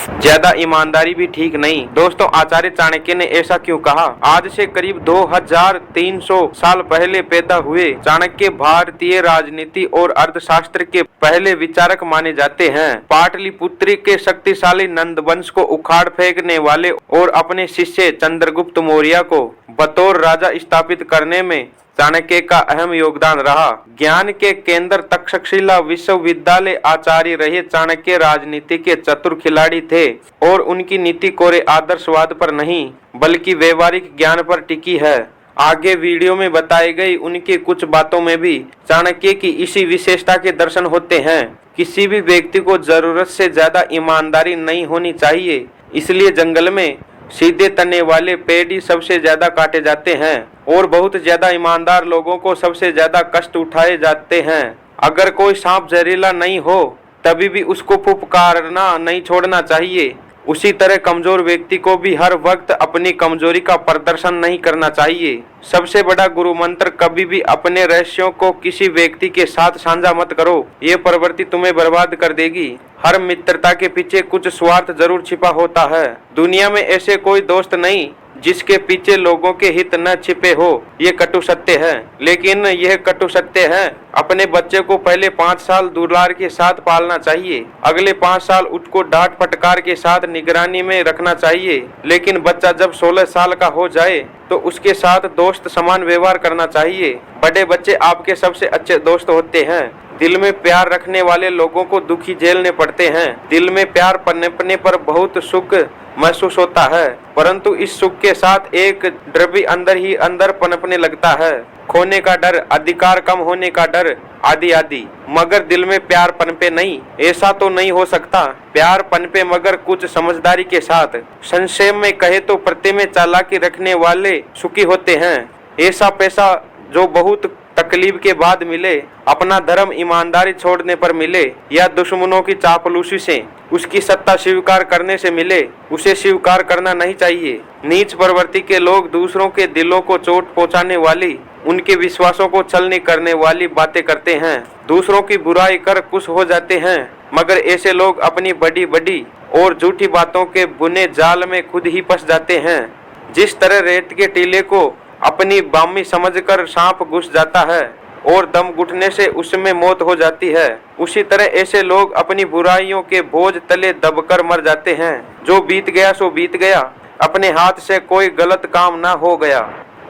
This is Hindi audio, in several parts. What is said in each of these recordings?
ज्यादा ईमानदारी भी ठीक नहीं। दोस्तों, आचार्य चाणक्य ने ऐसा क्यों कहा? आज से करीब 2300 साल पहले पैदा हुए चाणक्य भारतीय राजनीति और अर्थशास्त्र के पहले विचारक माने जाते हैं। पाटलिपुत्र के शक्तिशाली नंद वंश को उखाड़ फेंकने वाले और अपने शिष्य चंद्रगुप्त मौर्य को बतौर राजा स्थापित करने में चाणक्य का अहम योगदान रहा। ज्ञान के केंद्र तक्षशिला विश्वविद्यालय आचार्य रहे चाणक्य राजनीति के चतुर खिलाड़ी थे और उनकी नीति कोरे आदर्शवाद पर नहीं बल्कि व्यवहारिक ज्ञान पर टिकी है। आगे वीडियो में बताई गई उनकी कुछ बातों में भी चाणक्य की इसी विशेषता के दर्शन होते हैं। किसी भी व्यक्ति को जरूरत से ज्यादा ईमानदारी नहीं होनी चाहिए, इसलिए जंगल में सीधे तने वाले पेड़ ही सबसे ज्यादा काटे जाते हैं और बहुत ज्यादा ईमानदार लोगों को सबसे ज्यादा कष्ट उठाए जाते हैं। अगर कोई सांप जहरीला नहीं हो तभी भी उसको फुफकारना नहीं छोड़ना चाहिए। उसी तरह कमजोर व्यक्ति को भी हर वक्त अपनी कमजोरी का प्रदर्शन नहीं करना चाहिए। सबसे बड़ा गुरु मंत्र, कभी भी अपने रहस्यों को किसी व्यक्ति के साथ साझा मत करो, ये प्रवृत्ति तुम्हें बर्बाद कर देगी। हर मित्रता के पीछे कुछ स्वार्थ जरूर छिपा होता है। दुनिया में ऐसे कोई दोस्त नहीं जिसके पीछे लोगों के हित न छिपे हो, ये कटु सत्य है। लेकिन यह कटु सत्य है, अपने बच्चे को पहले 5 साल दुलार के साथ पालना चाहिए, अगले 5 साल उसको डांट फटकार के साथ निगरानी में रखना चाहिए। लेकिन बच्चा जब 16 साल का हो जाए तो उसके साथ दोस्त समान व्यवहार करना चाहिए। बड़े बच्चे आपके सबसे अच्छे दोस्त होते हैं। दिल में प्यार रखने वाले लोगों को दुखी झेलने पड़ते हैं। दिल में प्यार पनपने पर बहुत सुख महसूस होता है, परंतु इस सुख के साथ एक डर भी अंदर ही अंदर पनपने लगता है। खोने का डर, अधिकार कम होने का डर, आदि आदि। मगर दिल में प्यार पनपे नहीं, ऐसा तो नहीं हो सकता। प्यार पनपे मगर कुछ समझदारी के साथ। संक्षेप में कहे तो प्रति में चालाकी रखने वाले सुखी होते हैं। ऐसा पैसा जो बहुत तकलीफ के बाद मिले, अपना धर्म ईमानदारी छोड़ने पर मिले या दुश्मनों की चापलूसी से उसकी सत्ता स्वीकार करने से मिले, उसे स्वीकार करना नहीं चाहिए। नीच प्रवृत्ति के लोग दूसरों के दिलों को चोट पहुंचाने वाली, उनके विश्वासों को छलनी करने वाली बातें करते हैं। दूसरों की बुराई कर खुश हो जाते हैं, मगर ऐसे लोग अपनी बड़ी बड़ी और झूठी बातों के बुने जाल में खुद ही फंस जाते हैं। जिस तरह रेत के टीले को अपनी बामी समझकर सांप घुस जाता है और दम घुटने से उसमें मौत हो जाती है, उसी तरह ऐसे लोग अपनी बुराइयों के बोझ तले दबकर मर जाते हैं। जो बीत गया सो बीत गया, अपने हाथ से कोई गलत काम ना हो गया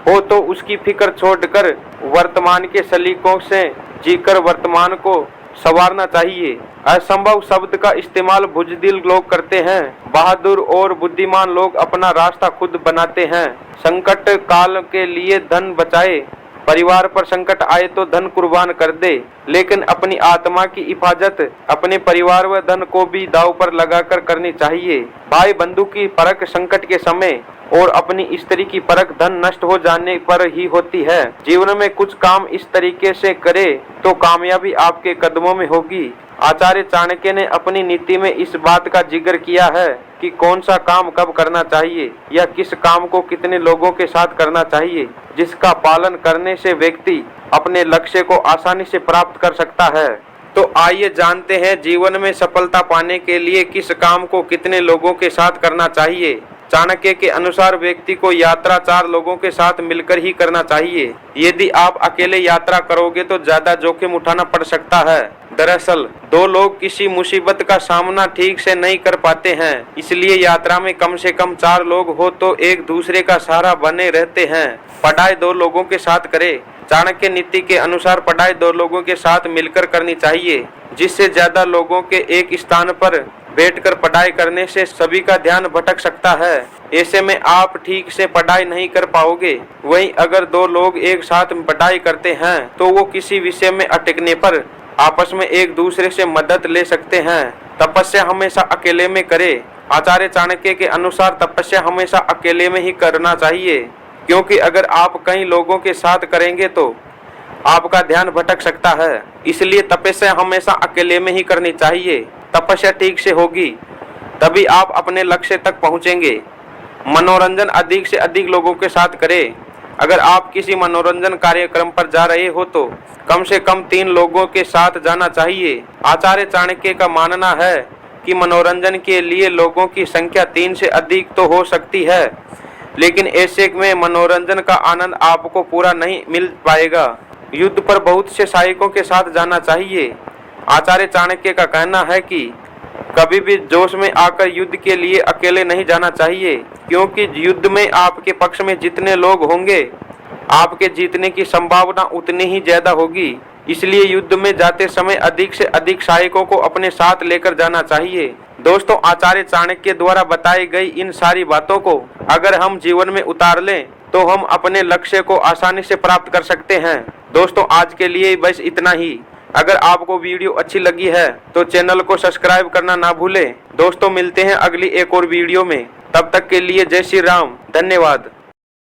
हो तो उसकी फिक्र छोड़कर वर्तमान के सलीकों से जीकर वर्तमान को संवारना चाहिए। असंभव शब्द का इस्तेमाल बुजदिल लोग करते हैं। बहादुर और बुद्धिमान लोग अपना रास्ता खुद बनाते हैं। संकट काल के लिए धन बचाए, परिवार पर संकट आए तो धन कुर्बान कर दे, लेकिन अपनी आत्मा की हिफाजत अपने परिवार व धन को भी दांव पर लगाकर करनी चाहिए। भाई बंधु की परख संकट के समय और अपनी स्त्री की परख धन नष्ट हो जाने पर ही होती है। जीवन में कुछ काम इस तरीके से करे तो कामयाबी आपके कदमों में होगी। आचार्य चाणक्य ने अपनी नीति में इस बात का जिक्र किया है कि कौन सा काम कब करना चाहिए या किस काम को कितने लोगों के साथ करना चाहिए, जिसका पालन करने से व्यक्ति अपने लक्ष्य को आसानी से प्राप्त कर सकता है। तो आइए जानते हैं जीवन में सफलता पाने के लिए किस काम को कितने लोगों के साथ करना चाहिए। चाणक्य के अनुसार व्यक्ति को यात्रा 4 लोगों के साथ मिलकर ही करना चाहिए। यदि आप अकेले यात्रा करोगे तो ज्यादा जोखिम उठाना पड़ सकता है। दरअसल 2 लोग किसी मुसीबत का सामना ठीक से नहीं कर पाते हैं, इसलिए यात्रा में कम से कम 4 लोग हो तो एक दूसरे का सहारा बने रहते हैं। पढ़ाई 2 लोगों के साथ करें। चाणक्य नीति के अनुसार पढ़ाई 2 लोगों के साथ मिलकर करनी चाहिए, जिससे ज्यादा लोगों के एक स्थान पर बैठकर पढ़ाई करने से सभी का ध्यान भटक सकता है। ऐसे में आप ठीक से पढ़ाई नहीं कर पाओगे। वहीं अगर 2 लोग एक साथ पढ़ाई करते हैं तो वो किसी विषय में अटकने पर आपस में एक दूसरे से मदद ले सकते हैं। तपस्या हमेशा अकेले में करें। आचार्य चाणक्य के अनुसार तपस्या हमेशा अकेले में ही करना चाहिए, क्योंकि अगर आप कई लोगों के साथ करेंगे तो आपका ध्यान भटक सकता है। इसलिए तपस्या हमेशा अकेले में ही करनी चाहिए। तपस्या ठीक से होगी तभी आप अपने लक्ष्य तक पहुंचेंगे। मनोरंजन अधिक से अधिक लोगों के साथ करें। अगर आप किसी मनोरंजन कार्यक्रम पर जा रहे हो तो कम से कम 3 लोगों के साथ जाना चाहिए। आचार्य चाणक्य का मानना है कि मनोरंजन के लिए लोगों की संख्या 3 से अधिक तो हो सकती है, लेकिन ऐसे में मनोरंजन का आनंद आपको पूरा नहीं मिल पाएगा। युद्ध पर बहुत से सहायकों के साथ जाना चाहिए। आचार्य चाणक्य का कहना है कि कभी भी जोश में आकर युद्ध के लिए अकेले नहीं जाना चाहिए, क्योंकि युद्ध में आपके पक्ष में जितने लोग होंगे, आपके जीतने की संभावना उतनी ही ज्यादा होगी। इसलिए युद्ध में जाते समय अधिक से अधिक सहायकों को अपने साथ लेकर जाना चाहिए। दोस्तों, आचार्य चाणक्य द्वारा बताई गई इन सारी बातों को अगर हम जीवन में उतार लें तो हम अपने लक्ष्य को आसानी से प्राप्त कर सकते हैं। दोस्तों, आज के लिए बस इतना ही। अगर आपको वीडियो अच्छी लगी है तो चैनल को सब्सक्राइब करना ना भूलें। दोस्तों, मिलते हैं अगली एक और वीडियो में। तब तक के लिए जय श्री राम। धन्यवाद।